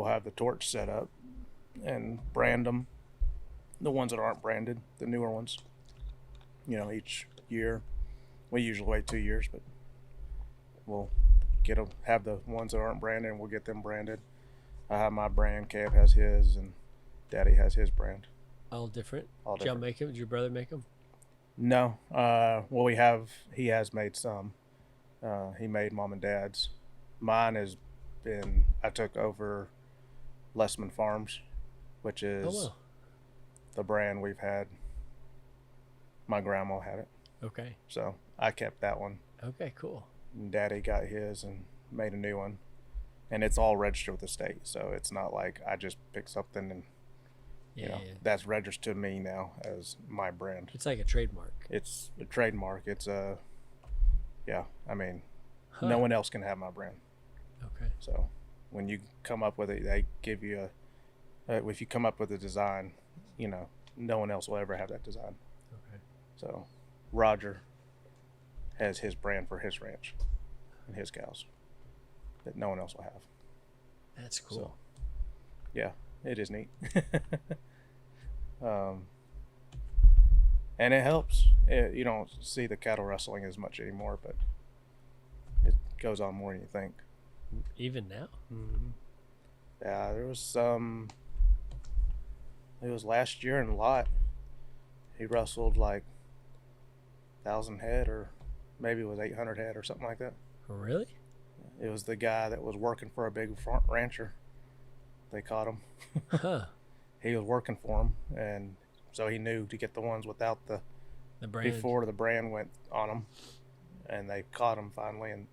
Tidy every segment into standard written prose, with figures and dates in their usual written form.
we'll have the torch set up and brand them. The ones that aren't branded, the newer ones. Each year. We usually wait 2 years, but we'll have the ones that aren't branded, and we'll get them branded. I have my brand. Cab has his, and Daddy has his brand. All different. All Did y'all different. make them? Did your brother make them? No. Well, he has made some. He made Mom and Dad's. Mine has been. I took over Lessman Farms, which Oh is well. the brand we've had. My grandma had it, Okay. so I kept that one. Okay. Cool. And Daddy got his and made a new one, and it's all registered with the state. So it's not like I just pick something and Yeah. that's registered to me now as my brand. It's like a trademark. It's a trademark. It's a yeah. I mean, Huh. no one else can have my brand. Okay. So when you come up with it, they give you if you come up with a design, no one else will ever have that design. Okay. So Roger has his brand for his ranch and his cows that no one else will have. That's cool. So, yeah, it is neat. And it helps. You don't see the cattle rustling as much anymore, but it goes on more than you think. Even now. Mm-hmm. Yeah, there was some. It was last year in Lot. He rustled like 1,000 head, or maybe it was 800 head or something like that. Really? It was the guy that was working for a big rancher. They caught him. Huh. He was working for him, and so he knew to get the ones without the brand. before the brand went on them, and they caught him finally and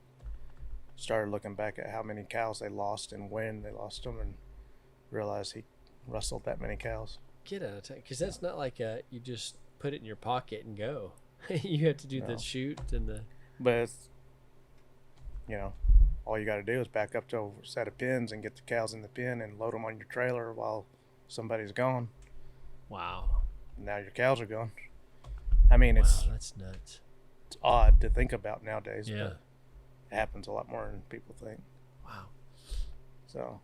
started looking back at how many cows they lost and when they lost them, and realized he rustled that many cows. Get out of town, because that's not like you just put it in your pocket and go. You have to do No. the shoot and the. But it's, all you got to do is back up to a set of pins and get the cows in the pen and load them on your trailer while somebody's gone. Wow. Now your cows are gone. I mean, Wow, it's that's nuts. odd to think about nowadays, Yeah. but it happens a lot more than people think. Wow. So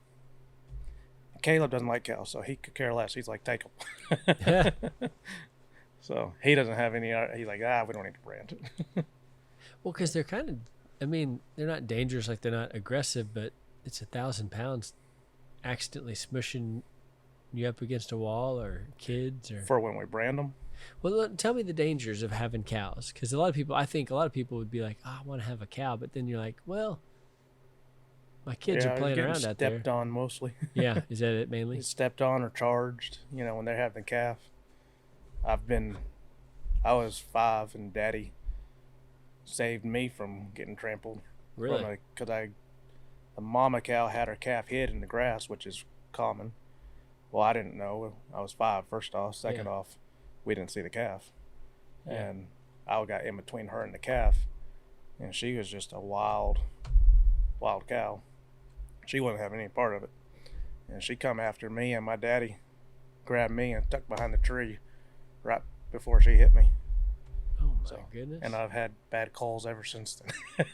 Caleb doesn't like cows, so he could care less. He's like, take them. So he doesn't have any. He's like, we don't need to brand it. Well, because they're kind of. I mean, they're not dangerous, like they're not aggressive, but it's 1,000 pounds accidentally smushing you up against a wall, or kids, or. For when we brand them. Well, tell me the dangers of having cows, because I think a lot of people would be like, I want to have a cow, but then you're like, well, my kids are playing getting around out there. stepped on mostly. Yeah, is that it mainly? Stepped on or charged. When they're having the calf. I was 5, and Daddy saved me from getting trampled. Really? Because the mama cow had her calf hid in the grass, which is common. Well, I didn't know. I was 5, first off. Second off, we didn't see the calf. Yeah. And I got in between her and the calf, and she was just a wild cow. She wouldn't have any part of it. And she come after me, and my daddy grabbed me and tucked behind the tree right before she hit me. Oh my goodness. And I've had bad calls ever since then.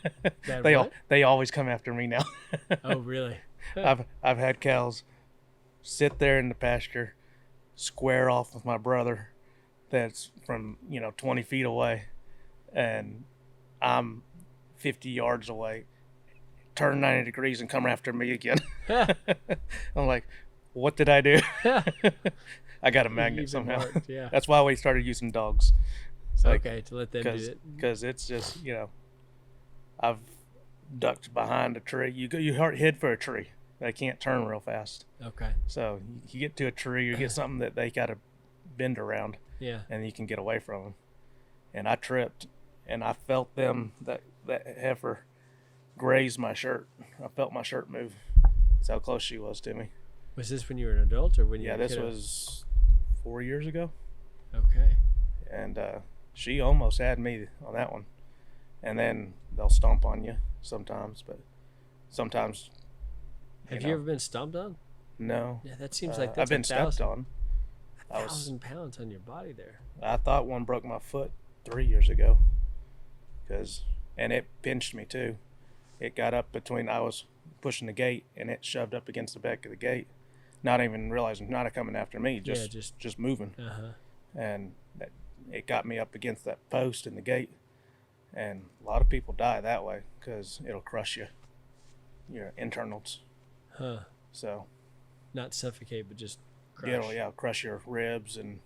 Bad they what? they always come after me now. Oh, really? I've had cows sit there in the pasture, square off with my brother that's from 20 feet away, and I'm 50 yards away, turn 90 degrees and come after me again. I'm like, what did I do? I got a magnet somehow. Yeah. That's why we started using dogs. Okay, to let them do it. Because it's just, I've ducked behind a tree. You hid for a tree. They can't turn real fast. Okay. So you get to a tree, you get something that they got to bend around. Yeah. And you can get away from them. And I tripped, and I felt that heifer graze my shirt. I felt my shirt move. That's how close she was to me. Was this when you were an adult, or when you? Yeah, were a this kiddo? was 4 years ago. Okay. And she almost had me on that one. And then they'll stomp on you sometimes, but sometimes. Have you ever been stomped on? No. Yeah, that seems like I've that's been stepped on. 1,000 pounds on your body there. I thought one broke my foot 3 years ago, and it pinched me too. It got up between. I was pushing the gate, and it shoved up against the back of the gate, not even realizing, not coming after me, just moving. Uh-huh. And it got me up against that post in the gate. And a lot of people die that way because it'll crush your internals. Huh. So not suffocate, but just crush. It'll crush your ribs and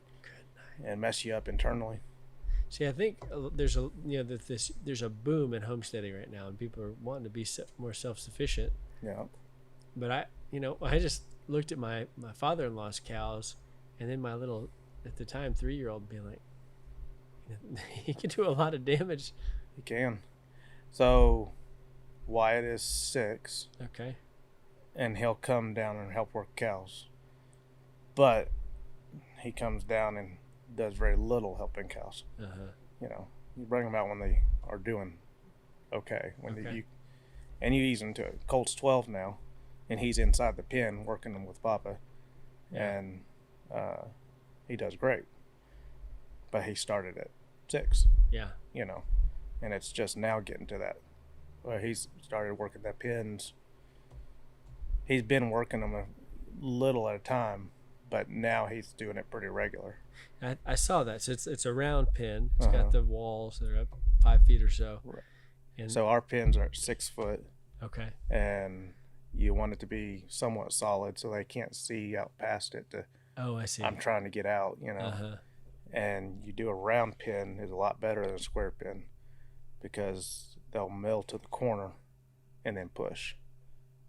mess you up internally. See, I think there's a boom in homesteading right now, and people are wanting to be more self-sufficient. Yeah. But I just looked at my father-in-law's cows, and then my little, at the time, 3-year-old being like, he can do a lot of damage. He can. So Wyatt is 6. Okay. And he'll come down and help work cows. But he comes down and does very little helping cows. Uh-huh. You bring them out when they are doing okay. And you ease them to it. Colt's 12 now, and he's inside the pen working them with Papa. Yeah. And he does great. But he started at 6. Yeah. And it's just now getting to that where he's started working the pens. He's been working them a little at a time, but now he's doing it pretty regular. I saw that. So it's a round pen. It's Uh-huh. got the walls that are up 5 feet or so. Right. And So our pens are 6 foot, okay. and you want it to be somewhat solid so they can't see out past it. Oh, I see. I'm trying to get out, Uh-huh. And you do a round pin is a lot better than a square pin because they'll mill to the corner and then push.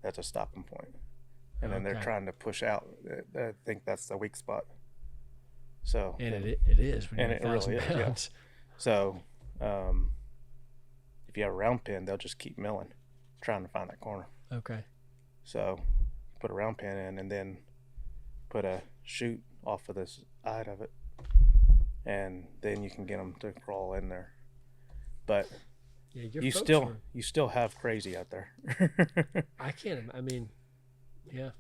That's a stopping point. And then they're Okay. trying to push out. I think that's the weak spot. So And it is when you're and it really 1,000 is, yeah. pounds. So if you have a round pin, they'll just keep milling, trying to find that corner. Okay. So put a round pin in and then put a chute off of the side of it, and then you can get them to crawl in there. But Yeah, your you folks still have crazy out there. I can't. I mean, yeah.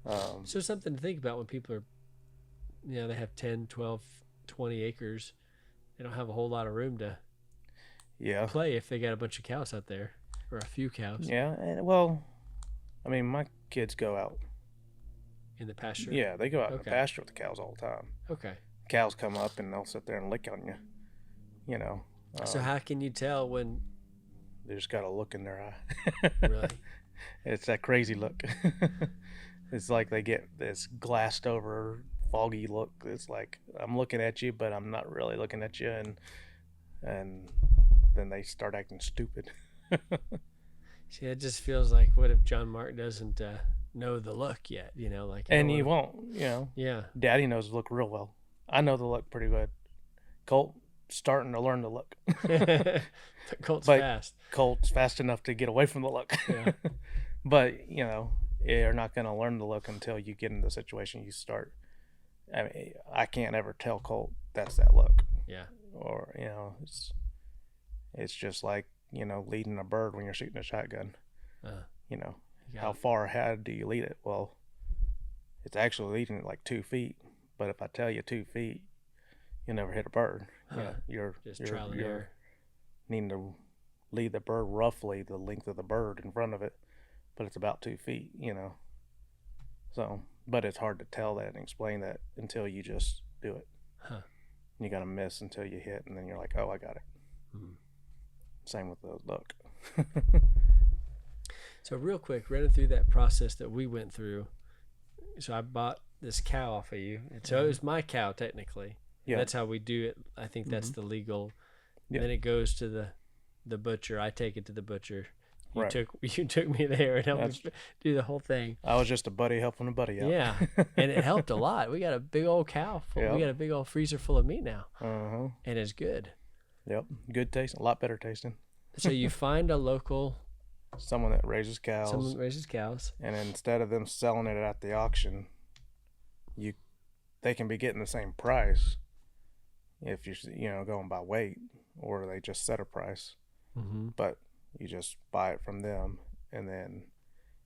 um, So something to think about when people are, they have 10, 12, 20 acres. They don't have a whole lot of room to yeah, play if they got a bunch of cows out there or a few cows yeah. And, well, I mean, my kids go out. in the pasture. Yeah, they go out in Okay. the pasture with the cows all the time. Okay. Cows come up and they'll sit there and lick on you. So how can you tell when They just got a look in their eye. really? It's that crazy look. It's like they get this glassed over, foggy look. It's like I'm looking at you, but I'm not really looking at you, and then they start acting stupid. See, it just feels like, what if John Mark doesn't know the look yet? Like. And you won't, Yeah. Daddy knows the look real well. I know the look pretty good. Colt starting to learn the look. But Colt's But- fast. Colt's fast enough to get away from the look. Yeah. But you're not going to learn the look until you get in the situation. You start. I mean, I can't ever tell Colt that's that look. Yeah. Or it's just like leading a bird when you're shooting a shotgun. You got How it. far ahead do you lead it? Well, it's actually leading it like 2 feet. But if I tell you 2 feet, you'll never hit a bird. You're Just trial and error. needing to lead the bird roughly the length of the bird in front of it, but it's about 2 feet. So, but it's hard to tell that and explain that until you just do it. Huh. You gotta miss until you hit, and then you're like, oh, I got it. Mhm. Same with the look. So real quick, running through that process that we went through. So I bought this cow off of you, and so it was my cow technically. Yeah. That's how we do it. I think that's the legal. Yeah. Then it goes to the butcher. I take it to the butcher. You Right. took me there and helped That's- me do the whole thing. I was just a buddy helping a buddy out. Yeah, and it helped a lot. We got a big old cow. Yeah. We got a big old freezer full of meat now, Uh-huh. and it's good. Yep. Good tasting. A lot better tasting. So you find a local Someone that raises cows. someone that raises cows. And instead of them selling it at the auction, they can be getting the same price if you're going by weight, or they just set a price. Mm-hmm. But you just buy it from them, and then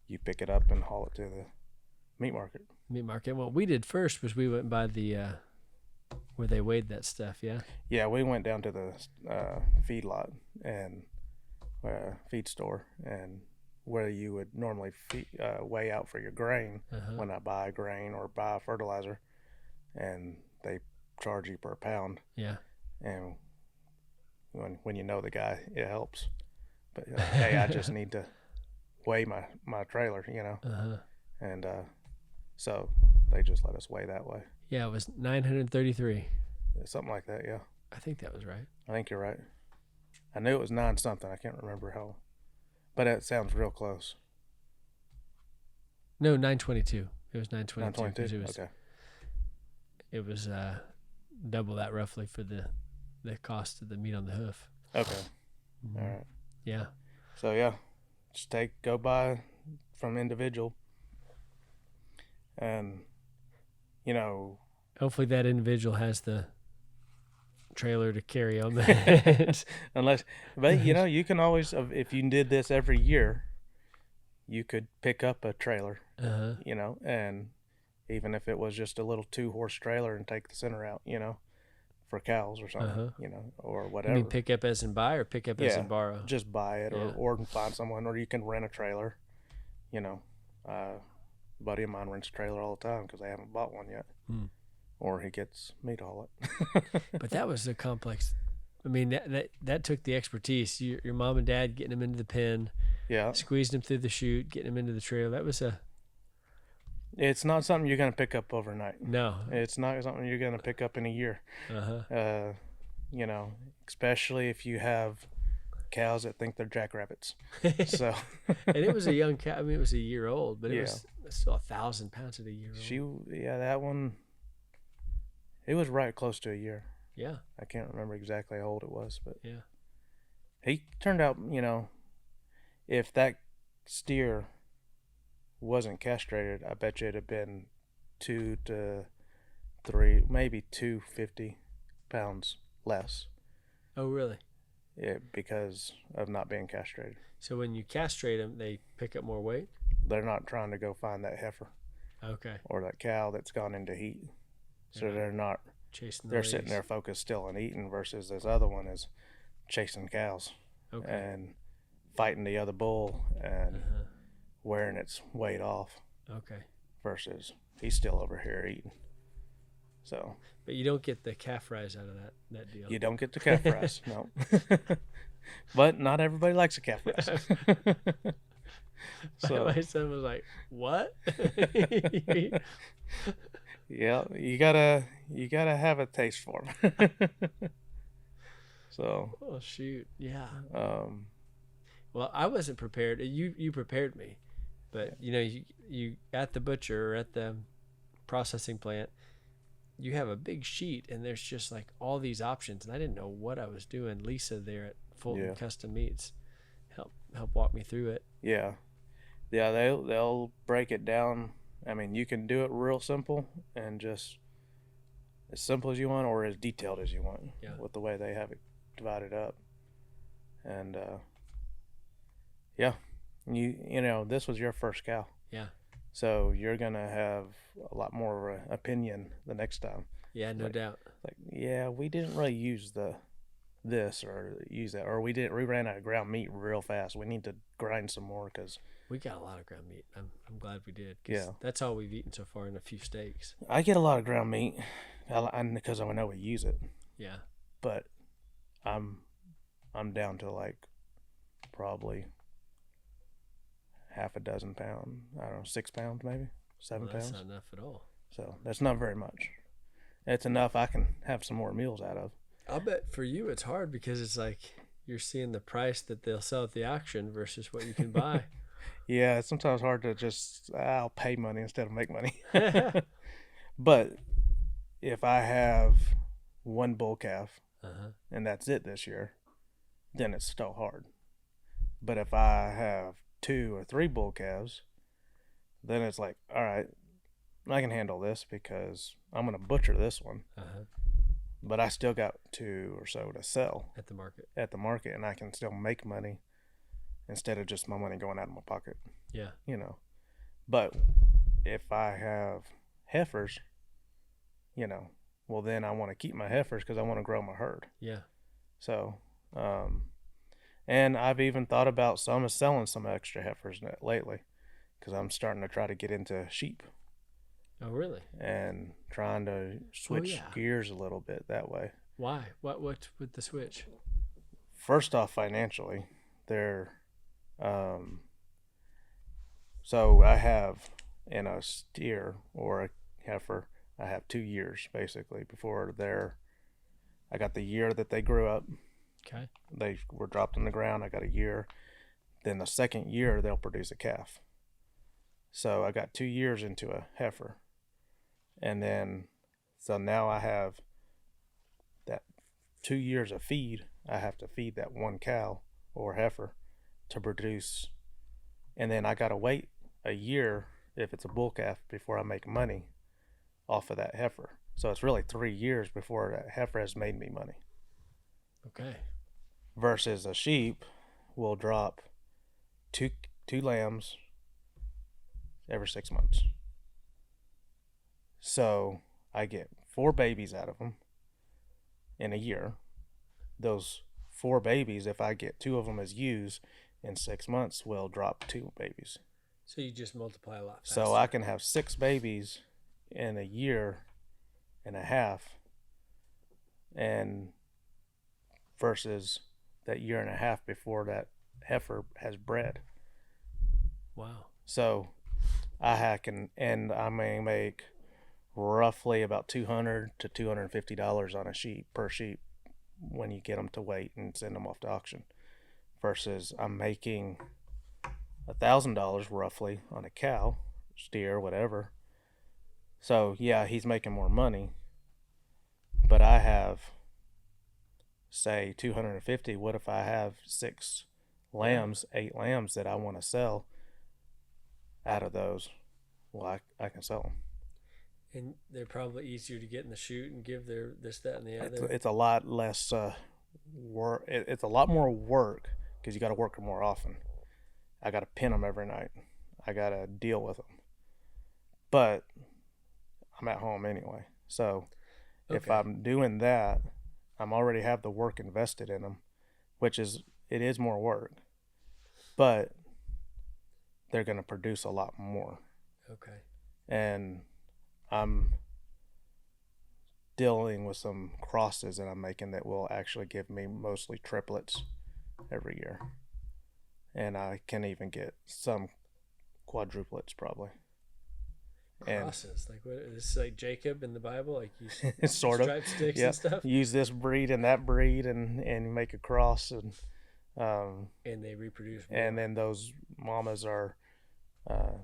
you pick it up and haul it to the meat market. Meat market. What we did first was we went by the where they weighed that stuff. Yeah. Yeah, we went down to the feed lot and feed store, and where you would normally weigh out for your grain when I buy grain or buy fertilizer, and they charge you per pound. Yeah. And when you know the guy, it helps. But hey, I just need to weigh my trailer, and so they just let us weigh that way. Yeah, it was 933. Something like that, yeah. I think that was right. I think you're right. I knew it was 9 something. I can't remember how, but it sounds real close. No, 922. It was 922. 922. Okay. It was double that roughly for the cost of the meat on the hoof. Okay. All right. Yeah. So yeah, just go buy from individual, and hopefully that individual has the trailer to carry on that. but you can always, if you did this every year, you could pick up a trailer, and even if it was just a little 2-horse trailer and take the center out, for cows or something, or whatever. You mean pick up as in buy or pick up as in borrow? Just buy it, or find someone, or you can rent a trailer. A buddy of mine rents a trailer all the time because they haven't bought one yet. Or he gets me to haul it. But that was a complex. I mean, that took the expertise. Your mom and dad getting him into the pen, squeezing him through the chute, getting him into the trailer. That was It's not something you're gonna pick up overnight. No, it's not something you're gonna pick up in a year. Especially if you have cows that think they're jackrabbits. So, and it was a young cow. I mean, it was a year old, but it was still 1,000 pounds at a year old. That one. It was right close to a year. Yeah. I can't remember exactly how old it was, but yeah, he turned out. If that steer wasn't castrated, I bet you it'd have been 2 to 3, maybe 250 pounds less. Oh, really? Yeah, because of not being castrated. So when you castrate them, they pick up more weight? They're not trying to go find that heifer. Okay. Or that cow that's gone into heat. So they're not chasing. They're sitting there focused still and eating, versus this other one is chasing cows and fighting the other bull and wearing its weight off. Okay. Versus he's still over here eating. So. But you don't get the calf rise out of that deal. You don't get the calf rise, no. But not everybody likes a calf rise. So my son was like, "What?" Yeah, you gotta have a taste for them. So. Oh shoot! Yeah. Well, I wasn't prepared. You prepared me, but you at the butcher or at the processing plant, you have a big sheet and there's just like all these options, and I didn't know what I was doing. Lisa there at Fulton Custom Meats help walk me through it. Yeah, they'll break it down. I mean, you can do it real simple and just as simple as you want, or as detailed as you want with the way they have it divided up. And this was your first cow. Yeah. So you're gonna have a lot more opinion the next time. Yeah, no doubt. Like, we didn't really use this or use that, or we ran out of ground meat real fast. We need to grind some more because we got a lot of ground meat. I'm glad we did. Yeah, that's all we've eaten so far, and a few steaks. I get a lot of ground meat, because I know we use it. Yeah, but I'm down to like probably half a dozen pounds. I don't know, 6 pounds maybe, 7 pounds. That's not enough at all. So that's not very much. It's enough I can have some more meals out of. I'll bet for you it's hard because it's like you're seeing the price that they'll sell at the auction versus what you can buy. Yeah, it's sometimes hard to just, I'll pay money instead of make money. But if I have one bull calf and that's it this year, then it's still hard. But if I have 2 or 3 bull calves, then it's like, all right, I can handle this because I'm going to butcher this one. But I still got 2 or so to sell at the market, and I can still make money instead of just my money going out of my pocket. Yeah. But if I have heifers, well, then I want to keep my heifers because I want to grow my herd. Yeah. So, And I've even thought about selling some extra heifers lately because I'm starting to try to get into sheep Oh, really? and trying to Oh, switch yeah. gears a little bit that way. Why? What with the switch? First off, financially, they're um, so I have in a steer or a heifer, I have 2 years basically before they're. I got the year that they grew up. Okay. They were dropped on the ground. I got a year. Then the second year they'll produce a calf. So I got 2 years into a heifer, and then so now I have that 2 years of feed. I have to feed that one cow or heifer to produce, and then I gotta wait a year if it's a bull calf before I make money off of that heifer. So it's really 3 years before that heifer has made me money. Okay. Versus a sheep will drop two two lambs every 6 months. So I get 4 babies out of them in a year. Those 4 babies, if I get 2 of them as ewes in 6 months, will drop 2 babies. So you just multiply a lot faster. So I can have 6 babies in a year and a half, and versus that year and a half before that heifer has bred. Wow. So I may make roughly about $200 to $250 on a sheep per sheep when you get them to weight and send them off to auction. Versus I'm making $1,000 roughly on a cow, steer, whatever. So yeah, he's making more money, but I have say 250. What if I have 6 lambs, 8 lambs that I want to sell? Out of those, well, I can sell them. And they're probably easier to get in the chute and give their this, that, and the other. It's a lot less work. It's a lot more work because you got to work them more often. I got to pin them every night. I got to deal with them. But I'm at home anyway. So if I'm doing that, I'm already have the work invested in them, which is it is more work, but they're going to produce a lot more. Okay. And I'm dealing with some crosses that I'm making that will actually give me mostly triplets every year. And I can even get some quadruplets probably. Crosses, like what is this, like Jacob in the Bible, like you sort of stripe sticks and stuff. Use this breed and that breed and make a cross and they reproduce more. And then those mamas are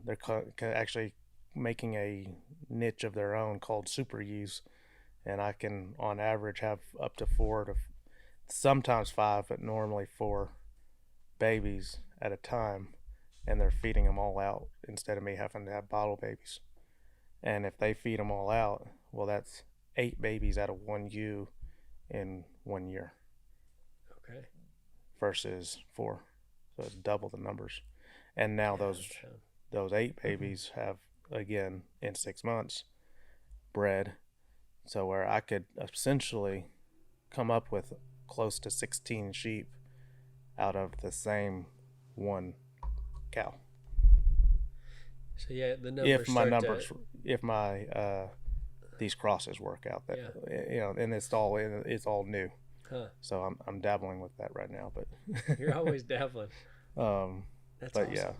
they're actually making a niche of their own called super ewes, and I can on average have up to 4 to sometimes 5, but normally 4 babies at a time, and they're feeding them all out instead of me having to have bottle babies. And if they feed them all out, well, that's 8 babies out of 1 ewe in 1 year. Okay. Versus 4, so it's double the numbers. And now those 8 babies have again in 6 months bred, so where I could essentially come up with close to 16 sheep out of the same one cow. So yeah, the numbers. If my these crosses work out, that and it's all new. Huh. So I'm dabbling with that right now, but you're always dabbling. That's awesome. Yeah.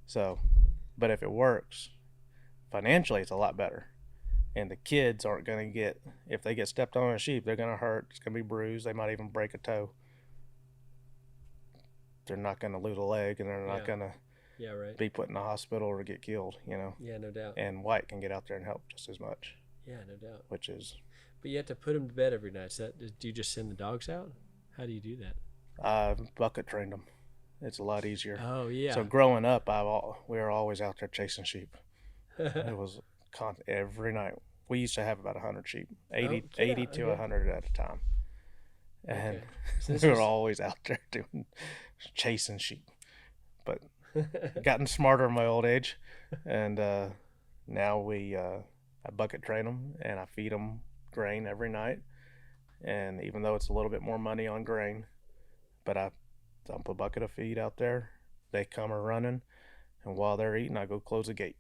So, but if it works, financially, it's a lot better. And the kids aren't going to get, if they get stepped on a sheep, they're going to hurt. It's going to be bruised. They might even break a toe. They're not going to lose a leg, and they're not going to be put in the hospital or get killed, Yeah, no doubt. And White can get out there and help just as much. Yeah, no doubt. Which is. But you have to put them to bed every night. So do you just send the dogs out? How do you do that? I've bucket trained them. It's a lot easier. Oh, yeah. So growing up, we were always out there chasing sheep. It was every night. We used to have about 100 sheep, 80 to 100 at a time. And we were always out there chasing sheep. But gotten smarter in my old age. And now I bucket train them, and I feed them grain every night. And even though it's a little bit more money on grain, but I dump a bucket of feed out there. They come a running, and while they're eating, I go close the gate.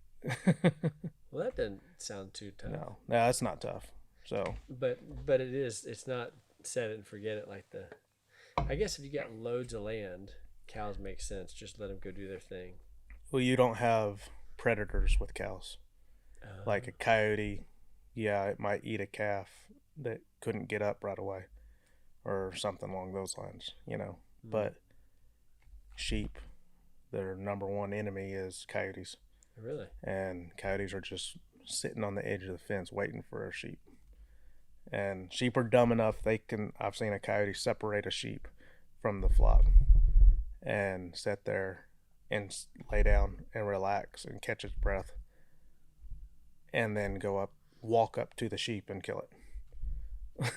Well, that doesn't sound too tough. No, that's not tough. So, but it is. It's not set it and forget it like the. I guess if you got loads of land, cows make sense. Just let them go do their thing. well, you don't have predators with cows. Like a coyote, yeah, it might eat a calf that couldn't get up right away, or something along those lines, But sheep, their number one enemy is coyotes. Really? And coyotes are just sitting on the edge of the fence waiting for a sheep. And sheep are dumb enough I've seen a coyote separate a sheep from the flock and sit there and lay down and relax and catch its breath, and then walk up to the sheep and kill it.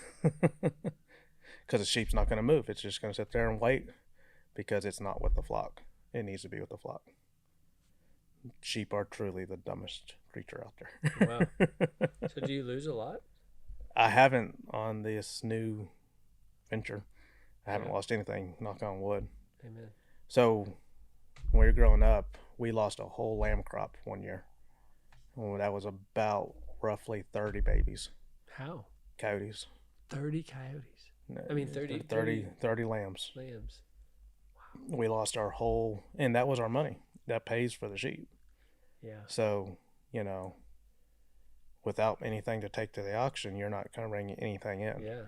Because the sheep's not going to move. It's just going to sit there and wait because it's not with the flock. It needs to be with the flock. Sheep are truly the dumbest creature out there. Wow. So do you lose a lot? I haven't on this new venture. I haven't lost anything, knock on wood. Amen. So when we were growing up, we lost a whole lamb crop one year. Well, that was about roughly 30 babies. How? Coyotes. 30 coyotes? I mean 30 lambs. Lambs. Wow. We lost our whole, and that was our money. That pays for the sheep. Yeah. So, without anything to take to the auction, you're not going to bring anything in. Yeah.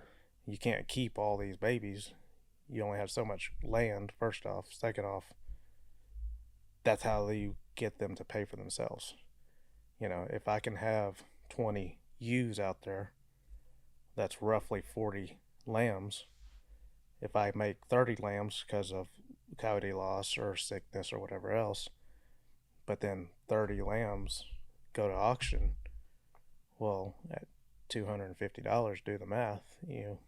You can't keep all these babies. You only have so much land, first off. Second off, that's how you get them to pay for themselves. If I can have 20 ewes out there, that's roughly 40 lambs. If I make 30 lambs because of coyote loss or sickness or whatever else, but then 30 lambs go to auction, well, at $250, do the math, you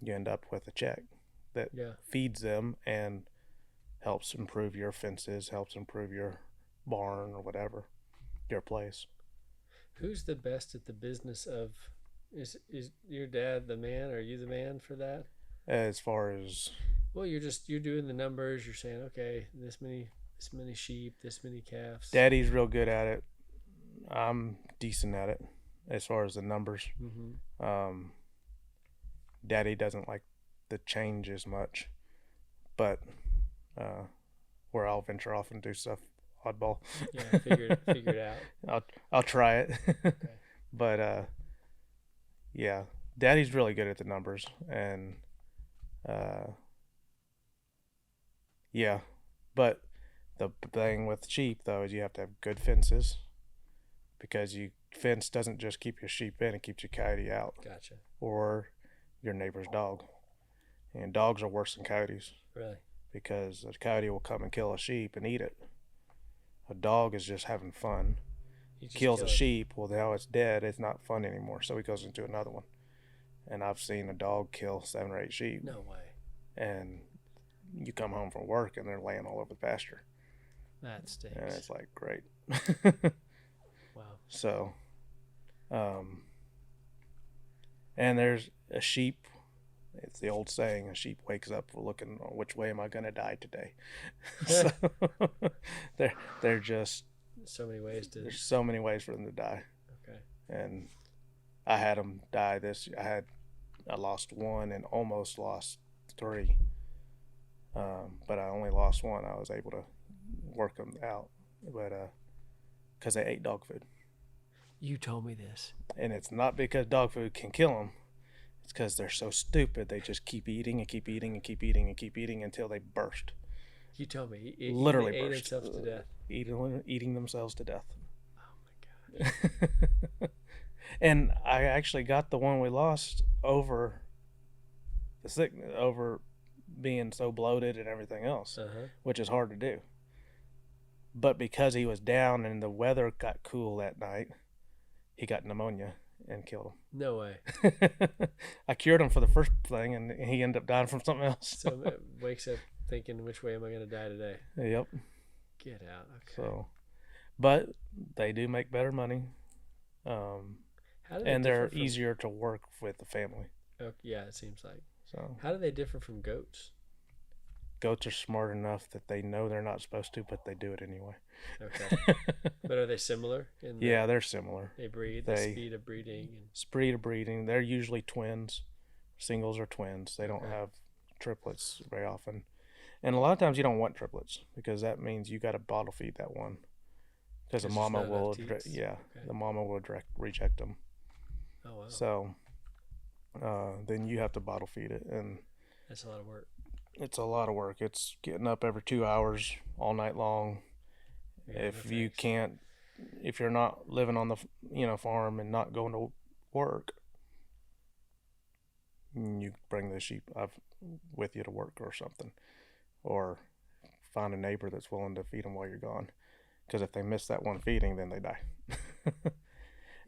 end up with a check that feeds them and helps improve your fences, helps improve your barn or whatever, your place. Who's the best at the business of, is your dad the man? Are you the man for that? As far as, well, you're doing the numbers. You're saying, okay, this many sheep, this many calves. Daddy's real good at it. I'm decent at it as far as the numbers. Mm-hmm. Daddy doesn't like the change as much, but where I'll venture off and do stuff oddball. Yeah, figure it out. I'll try it. Okay. But yeah, Daddy's really good at the numbers, and yeah. But the thing with sheep though is you have to have good fences, because fence doesn't just keep your sheep in, it keeps your coyote out. Gotcha. Or your neighbor's dog. And dogs are worse than coyotes. Really? Because a coyote will come and kill a sheep and eat it. A dog is just having fun. Kills a sheep, well, now it's dead, it's not fun anymore, so he goes into another one. And I've seen a dog kill 7 or 8 sheep. No way. And you come home from work and they're laying all over the pasture. That stinks. And it's like, great. Wow. So, and there's a sheep. It's the old saying, a sheep wakes up looking, which way am I going to die today? So they're just, there's so many ways for them to die. Okay. And I had them die I lost 1 and almost lost 3. But I only lost 1. I was able to work them out, but because they ate dog food. You told me this. And it's not because dog food can kill them. It's because they're so stupid. They just keep eating and keep eating and keep eating and keep eating until they burst. You told me. Literally they ate burst. themselves to death. Eating themselves to death. Oh my gosh. And I actually got the one we lost over the sickness, over being so bloated and everything else, which is hard to do. But because he was down and the weather got cool that night, he got pneumonia and killed him. No way. I cured him for the first thing, and he ended up dying from something else. So it wakes up thinking, which way am I going to die today? Yep. Get out. Okay. So, but they do make better money, and they're easier to work with the family. Oh, yeah, it seems like. So how do they differ from goats? goats are smart enough that they know they're not supposed to, but they do it anyway. Okay. But are they similar in Yeah, they're similar. they breed, the speed of breeding? Speed of breeding, they're usually twins. Singles or twins. They don't Okay. have triplets very often. And a lot of times you don't want triplets because that means you got to bottle feed that one. Because the mama will, the mama will reject them. Oh wow. So then you have to bottle feed it, and that's a lot of work. It's a lot of work. It's getting up every 2 hours all night long. Yeah, If you're not living on the farm and not going to work, you bring the sheep with you to work or something, or find a neighbor that's willing to feed them while you're gone. Because if they miss that one feeding, then they die.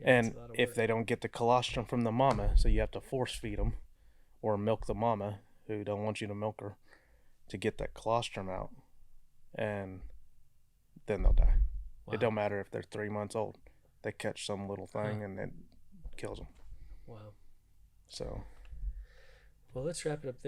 And if they don't get the colostrum from the mama, so you have to force feed them or milk the mama who don't want you to milk her to get that colostrum out, and then they'll die. Wow. It don't matter if they're 3 months old. They catch some little thing and it kills them. Wow. So. Well, let's wrap it up there.